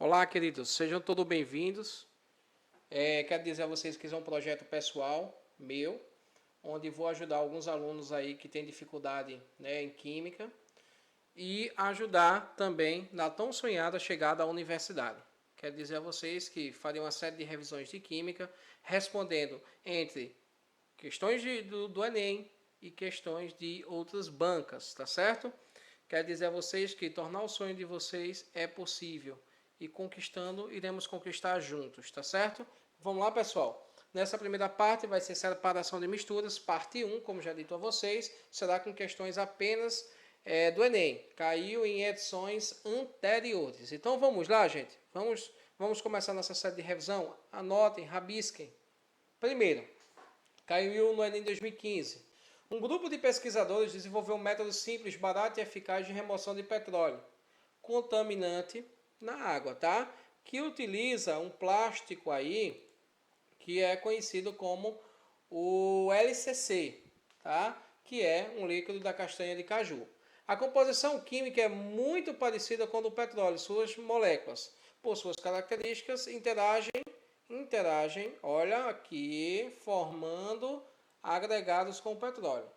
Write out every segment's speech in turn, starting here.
Olá, queridos, sejam todos bem-vindos. Quero dizer a vocês que isso é um projeto pessoal meu, onde vou ajudar alguns alunos aí que têm dificuldade, né, em química e ajudar também na tão sonhada chegada à universidade. Quero dizer a vocês que farei uma série de revisões de química, respondendo entre questões do Enem e questões de outras bancas, tá certo? Quero dizer a vocês que tornar o sonho de vocês é possível e conquistando, iremos conquistar juntos, tá certo? Vamos lá, pessoal. Nessa primeira parte vai ser separação de misturas, parte 1, como já dito a vocês, será com questões apenas do Enem. Caiu em edições anteriores. Então vamos lá, gente. Vamos começar nossa série de revisão. Anotem, rabisquem. Primeiro, caiu no Enem 2015. Um grupo de pesquisadores desenvolveu um método simples, barato e eficaz de remoção de petróleo contaminante na água, tá? Que utiliza um plástico aí que é conhecido como o LCC, tá? Que é um líquido da castanha de caju. A composição química é muito parecida com a do petróleo, suas moléculas, por suas características, interagem, olha aqui, formando agregados com o petróleo.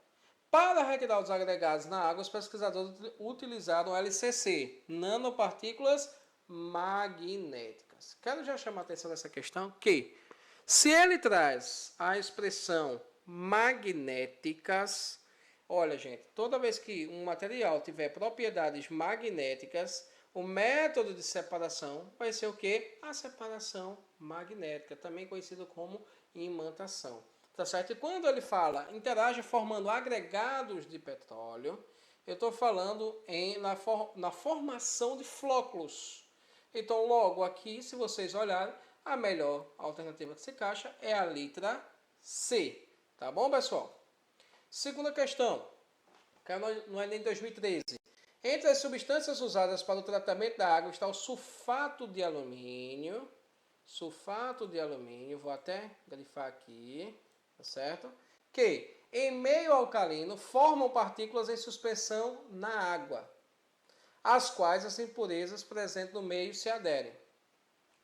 Para retirar os agregados na água, os pesquisadores utilizaram LCC, nanopartículas magnéticas. Quero já chamar a atenção nessa questão que, se ele traz a expressão magnéticas, olha, gente, toda vez que um material tiver propriedades magnéticas, o método de separação vai ser o que? A separação magnética, também conhecido como imantação. Tá certo? E quando ele fala interage formando agregados de petróleo, eu estou falando na formação de flóculos. Então, logo aqui, se vocês olharem, a melhor alternativa que se encaixa é a letra C. Tá bom, pessoal? Segunda questão, caiu no Enem 2013. Entre as substâncias usadas para o tratamento da água está o sulfato de alumínio. Sulfato de alumínio, vou até grifar aqui, tá certo? Que em meio alcalino formam partículas em suspensão na água, às quais as impurezas presentes no meio se aderem.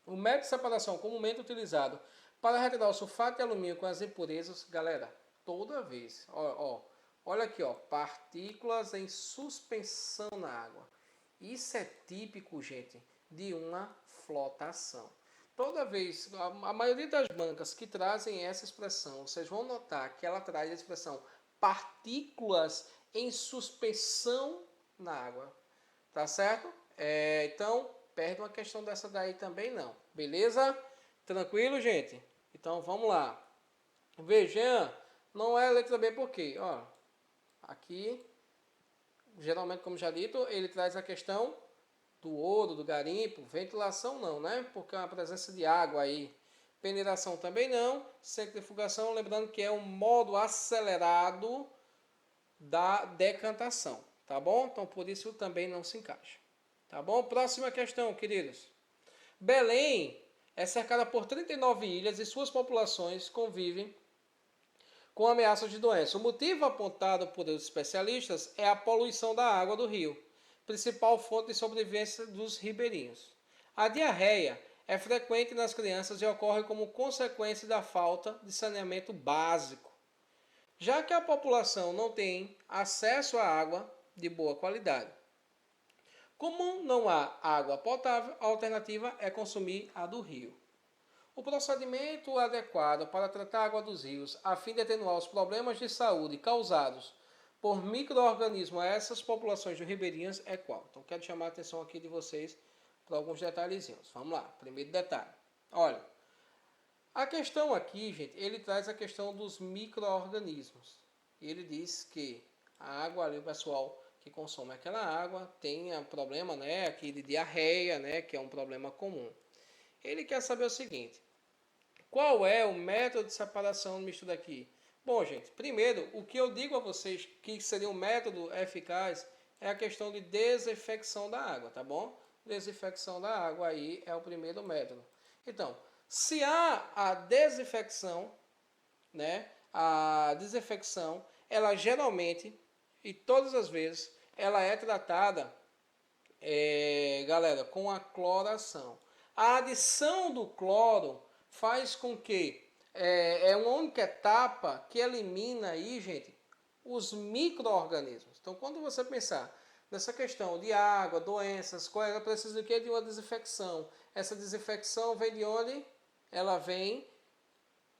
O método de separação comumente utilizado para retirar o sulfato de alumínio com as impurezas, galera, toda vez, olha aqui, partículas em suspensão na água. Isso é típico, gente, de uma flotação. Toda vez, a maioria das bancas que trazem essa expressão, vocês vão notar que ela traz a expressão partículas em suspensão na água. Tá certo? Então, perde uma questão dessa daí também não. Beleza? Tranquilo, gente? Então, vamos lá. Vejam, não é a letra B por quê? Ó, aqui, geralmente, como já dito, ele traz a questão do ouro, do garimpo. Ventilação não, né? Porque é uma presença de água aí. Peneiração também não. Centrifugação, lembrando que é um modo acelerado da decantação. Tá bom? Então, por isso também não se encaixa. Tá bom? Próxima questão, queridos. Belém é cercada por 39 ilhas e suas populações convivem com ameaças de doença. O motivo apontado por os especialistas é a poluição da água do rio, principal fonte de sobrevivência dos ribeirinhos. A diarreia é frequente nas crianças e ocorre como consequência da falta de saneamento básico. Já que a população não tem acesso à água de boa qualidade. Como não há água potável, a alternativa é consumir a do rio. O procedimento adequado para tratar a água dos rios, a fim de atenuar os problemas de saúde causados por micro-organismos a essas populações de ribeirinhas é qual? Então, quero chamar a atenção aqui de vocês para alguns detalhezinhos. Vamos lá, primeiro detalhe. Olha, a questão aqui, gente, ele traz a questão dos micro-organismos. Ele diz que a água ali, o pessoal que consome aquela água tem problema, né, aqui de diarreia, né, que é um problema comum. Ele quer saber o seguinte: qual é o método de separação disso daqui? Bom, gente, primeiro, o que eu digo a vocês que seria um método eficaz é a questão de desinfecção da água, tá bom? Desinfecção da água aí é o primeiro método. Então, se há a desinfecção, né? A desinfecção, ela geralmente e todas as vezes ela é tratada, galera, com a cloração. A adição do cloro faz com que é uma única etapa que elimina aí, gente, os micro-organismos. Então, quando você pensar nessa questão de água, doenças, ela precisa de quê? De uma desinfecção. Essa desinfecção vem de onde? Ela vem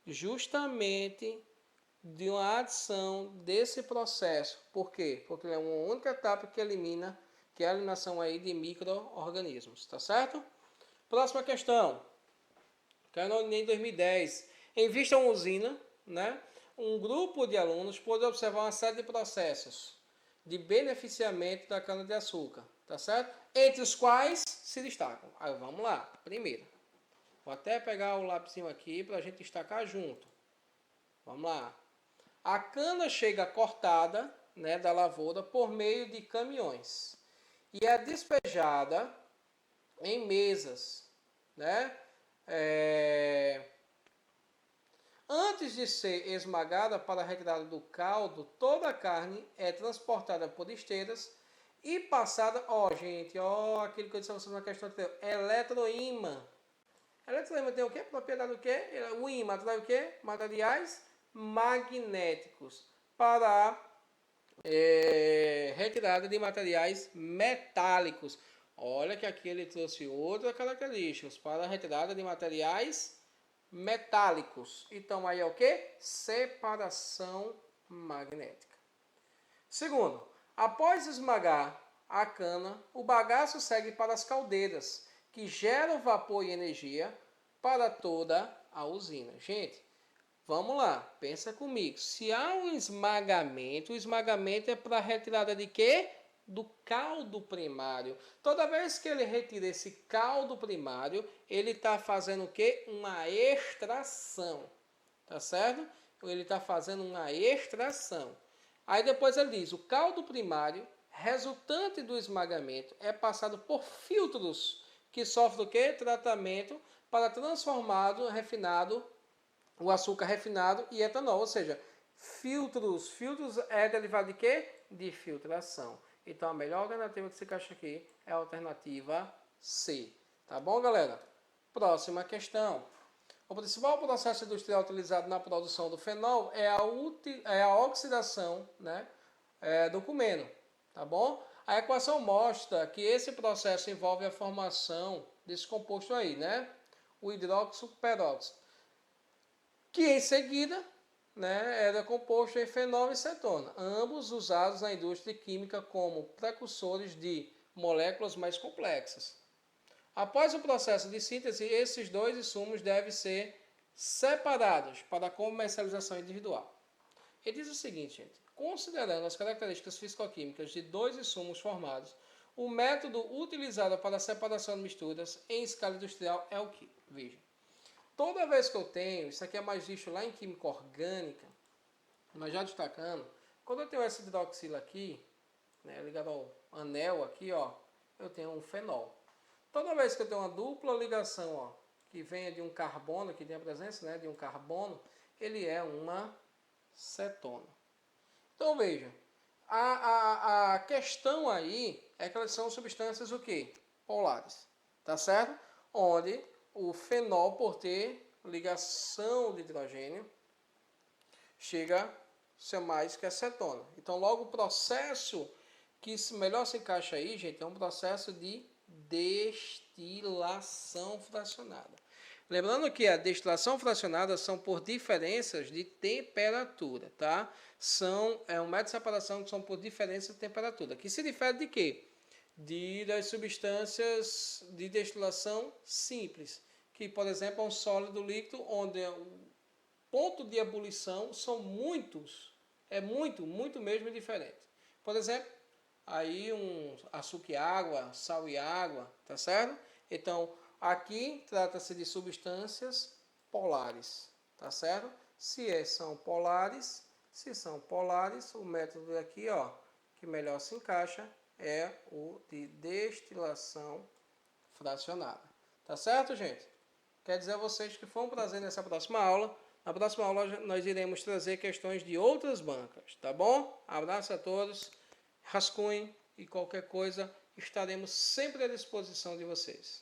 justamente de uma adição desse processo. Por quê? Porque é uma única etapa que elimina, que é a eliminação aí de micro-organismos, tá certo? Próxima questão. Caiu no Enem 2010. Em vista a uma usina, né, um grupo de alunos pôde observar uma série de processos de beneficiamento da cana-de-açúcar, tá certo? Entre os quais se destacam. Aí vamos lá. Primeiro, vou até pegar o lapisinho aqui para a gente destacar junto. Vamos lá. A cana chega cortada, né, da lavoura por meio de caminhões e é despejada em mesas, né? Antes de ser esmagada para a retirada do caldo, toda a carne é transportada por esteiras e passada, gente, aquilo que eu disse a vocês na questão anterior, eletroímã. Eletroímã tem o quê? Propriedade do quê? O ímã atrai o quê? Materiais magnéticos para retirada de materiais metálicos. Olha que aqui ele trouxe outras características para a retirada de materiais metálicos. Então aí é o que? Separação magnética. Segundo, após esmagar a cana, o bagaço segue para as caldeiras, que geram vapor e energia para toda a usina. Gente, vamos lá, pensa comigo. Se há um esmagamento, o esmagamento é para a retirada de quê? Do caldo primário. Toda vez que ele retira esse caldo primário, ele está fazendo o quê? Uma extração. Tá certo? Ele está fazendo uma extração. Aí depois ele diz, o caldo primário, resultante do esmagamento, é passado por filtros que sofrem o quê? Tratamento para transformado, refinado, o açúcar refinado e etanol. Ou seja, filtros é derivado de quê? De filtração. Então, a melhor alternativa que se encaixa aqui é a alternativa C. Tá bom, galera? Próxima questão. O principal processo industrial utilizado na produção do fenol é a oxidação, né, do cumeno. Tá bom? A equação mostra que esse processo envolve a formação desse composto aí, né? O hidróxido peróxido. Que em seguida, né, era composto em fenol e cetona, ambos usados na indústria química como precursores de moléculas mais complexas. Após o processo de síntese, esses dois insumos devem ser separados para comercialização individual. Ele diz o seguinte, gente, considerando as características físico-químicas de dois insumos formados, o método utilizado para a separação de misturas em escala industrial é o que? Veja. Toda vez que eu tenho, isso aqui é mais visto lá em química orgânica, mas já destacando, quando eu tenho essa hidroxila aqui, né, ligado ao anel aqui, eu tenho um fenol. Toda vez que eu tenho uma dupla ligação, que venha de um carbono, que tem a presença, né, de um carbono, ele é uma cetona. Então veja, a questão aí é que elas são substâncias o quê? Polares, tá certo? Onde o fenol, por ter ligação de hidrogênio, chega a ser mais que a cetona. Então, logo o processo que melhor se encaixa aí, gente, é um processo de destilação fracionada. Lembrando que a destilação fracionada são por diferenças de temperatura, tá? É um método de separação que são por diferença de temperatura. Que se difere de quê? Das substâncias de destilação simples, que, por exemplo, é um sólido líquido, onde o ponto de ebulição são muitos, muito mesmo diferente. Por exemplo, aí um açúcar e água, sal e água, tá certo? Então, aqui trata-se de substâncias polares, tá certo? Se são polares, o método aqui, que melhor se encaixa é o de destilação fracionada. Tá certo, gente? Quer dizer a vocês que foi um prazer nessa próxima aula. Na próxima aula nós iremos trazer questões de outras bancas, tá bom? Abraço a todos, rascunhem e qualquer coisa estaremos sempre à disposição de vocês.